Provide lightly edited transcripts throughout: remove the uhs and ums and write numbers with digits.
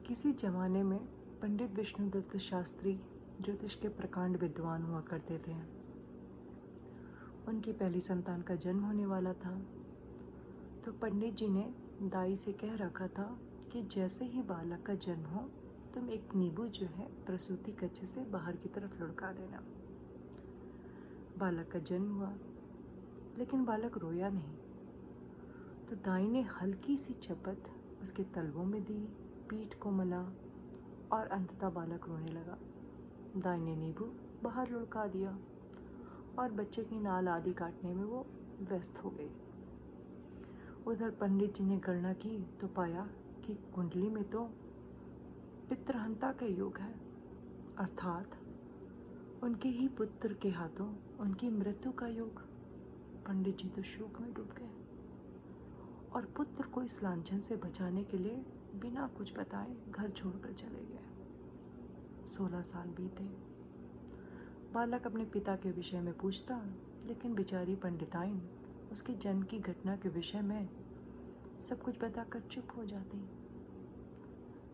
किसी जमाने में पंडित विष्णुदत्त शास्त्री ज्योतिष के प्रकांड विद्वान हुआ करते थे। उनकी पहली संतान का जन्म होने वाला था, तो पंडित जी ने दाई से कह रखा था कि जैसे ही बालक का जन्म हो तुम एक नींबू जो है प्रसूति कक्ष से बाहर की तरफ लुढ़का देना। बालक का जन्म हुआ, लेकिन बालक रोया नहीं, तो दाई ने हल्की सी चपत उसके तलवों में दी, पीठ को मला और अंततः बालक रोने लगा। दाई ने नींबू बाहर लुढ़का दिया और बच्चे की नाल आदि काटने में वो व्यस्त हो गई। उधर पंडित जी ने गणना की तो पाया कि कुंडली में तो पितृहंता का योग है, अर्थात उनके ही पुत्र के हाथों उनकी मृत्यु का योग। पंडित जी तो शोक में डूब गए और पुत्र को इस लांछन से बचाने के लिए बिना कुछ बताए घर छोड़कर चले गए। 16 साल बीते। बालक अपने पिता के विषय में पूछता, लेकिन बेचारी पंडिताइन उसके जन्म की घटना के विषय में सब कुछ बताकर चुप हो जाती,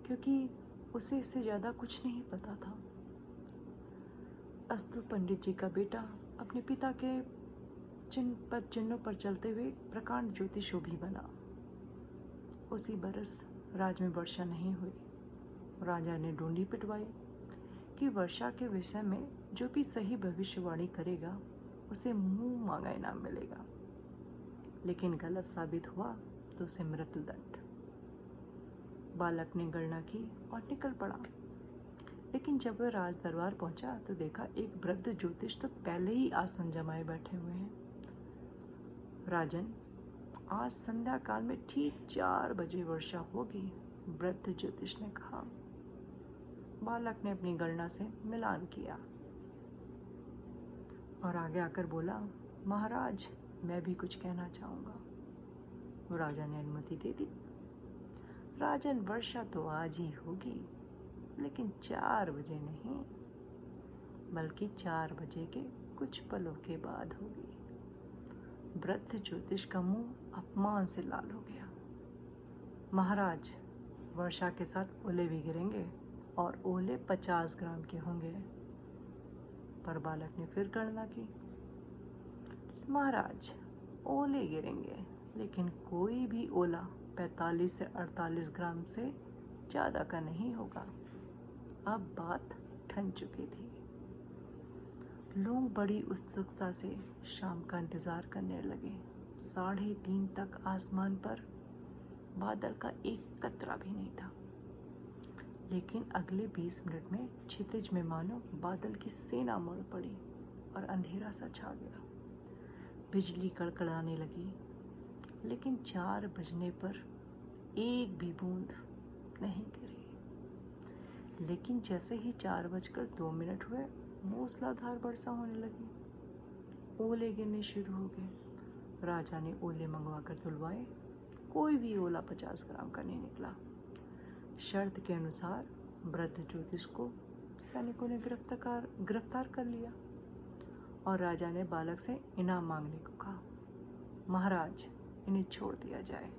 क्योंकि उसे इससे ज़्यादा कुछ नहीं पता था। अस्तु पंडित जी का बेटा अपने पिता के चिन्हों पर चलते हुए प्रकांड ज्योतिषोभी बना। उसी बरस राज में वर्षा नहीं हुई। राजा ने डोंडी पिटवाई कि वर्षा के विषय में जो भी सही भविष्यवाणी करेगा उसे मुंह मांगा इनाम मिलेगा, लेकिन गलत साबित हुआ तो उसे मृत्युदंड। बालक ने गणना की और निकल पड़ा, लेकिन जब वह राज दरबार पहुंचा तो देखा एक वृद्ध ज्योतिष तो पहले ही आसन जमाए बैठे हुए हैं। राजन, आज संध्या काल में ठीक 4 बजे वर्षा होगी, वृद्ध ज्योतिष ने कहा। बालक ने अपनी गणना से मिलान किया और आगे आकर बोला, महाराज मैं भी कुछ कहना चाहूँगा। राजा ने अनुमति दे दी। राजन, वर्षा तो आज ही होगी, लेकिन 4 बजे नहीं, बल्कि 4 बजे के कुछ पलों के बाद होगी। वृद्ध ज्योतिष का मुंह अपमान से लाल हो गया। महाराज, वर्षा के साथ ओले भी गिरेंगे और ओले 50 ग्राम के होंगे। पर बालक ने फिर गणना की। महाराज, ओले गिरेंगे, लेकिन कोई भी ओला 45 से 48 ग्राम से ज़्यादा का नहीं होगा। अब बात ठन चुकी थी। लोग बड़ी उत्सुकता से शाम का इंतज़ार करने लगे। 3:30 तक आसमान पर बादल का एक कतरा भी नहीं था, लेकिन अगले 20 मिनट में क्षितिज में मानो बादल की सेना मुड़ पड़ी और अंधेरा सा छा गया। बिजली कड़कड़ाने लगी, लेकिन 4 बजने पर एक भी बूंद नहीं गिरी। लेकिन जैसे ही 4:02 हुए, मूसलाधार वर्षा होने लगी। ओले गिरने शुरू हो गए। राजा ने ओले मंगवा कर धुलवाए, कोई भी ओला 50 ग्राम का नहीं निकला। शर्त के अनुसार वृद्ध ज्योतिष को सैनिकों ने गिरफ्तार कर लिया और राजा ने बालक से इनाम मांगने को कहा। महाराज, इन्हें छोड़ दिया जाए।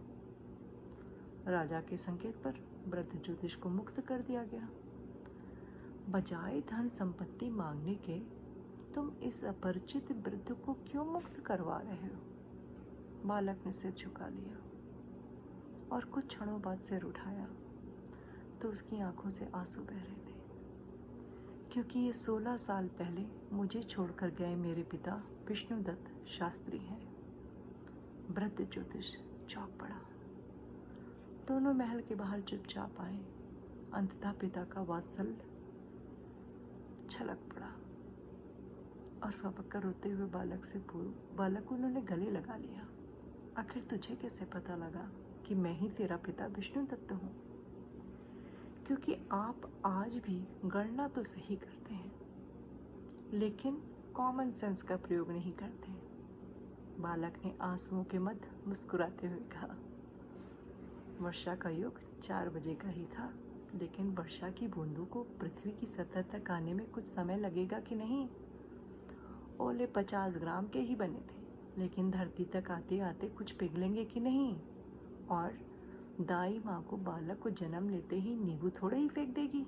राजा के संकेत पर वृद्ध ज्योतिष को मुक्त कर दिया गया। बजाय धन संपत्ति मांगने के तुम इस अपरिचित वृद्ध को क्यों मुक्त करवा रहे हो? बालक ने सिर झुका लिया और कुछ क्षणों बाद सिर उठाया तो उसकी आंखों से आंसू बह रहे थे, क्योंकि ये 16 साल पहले मुझे छोड़कर गए मेरे पिता विष्णुदत्त शास्त्री हैं। वृद्ध ज्योतिष चौंक पड़ा। दोनों महल के बाहर चुपचाप आए। अंततः पिता का वात्सल्य छलक पड़ा और फपक रोते हुए बालक को उन्होंने गले लगा लिया। आखिर तुझे कैसे पता लगा कि मैं ही तेरा पिता विष्णुदत्त हूँ? क्योंकि आप आज भी गणना तो सही करते हैं, लेकिन कॉमन सेंस का प्रयोग नहीं करते। बालक ने आंसुओं के मध्य मुस्कुराते हुए कहा, वर्षा का योग 4 बजे का ही था, लेकिन वर्षा की बूंदों को पृथ्वी की सतह तक आने में कुछ समय लगेगा कि नहीं? ओले 50 ग्राम के ही बने थे, लेकिन धरती तक आते आते कुछ पिघलेंगे कि नहीं? और दाई माँ को बालक को जन्म लेते ही नींबू थोड़े ही फेंक देगी,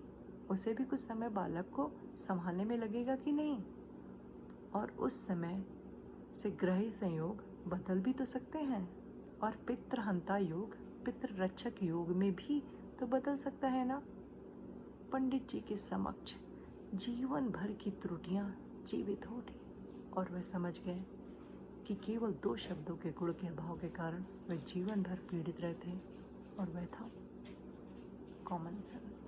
उसे भी कुछ समय बालक को संभालने में लगेगा कि नहीं। और उस समय से ग्रह संयोग बदल भी तो सकते हैं, और पितृहंता योग पितृरक्षक योग में भी तो बदल सकता है ना। पंडित जी के समक्ष जीवन भर की त्रुटियां जीवित हो उठी और वह समझ गए कि केवल 2 शब्दों के गुण के अभाव के कारण वे जीवन भर पीड़ित रहते, और वह था कॉमन सेंस।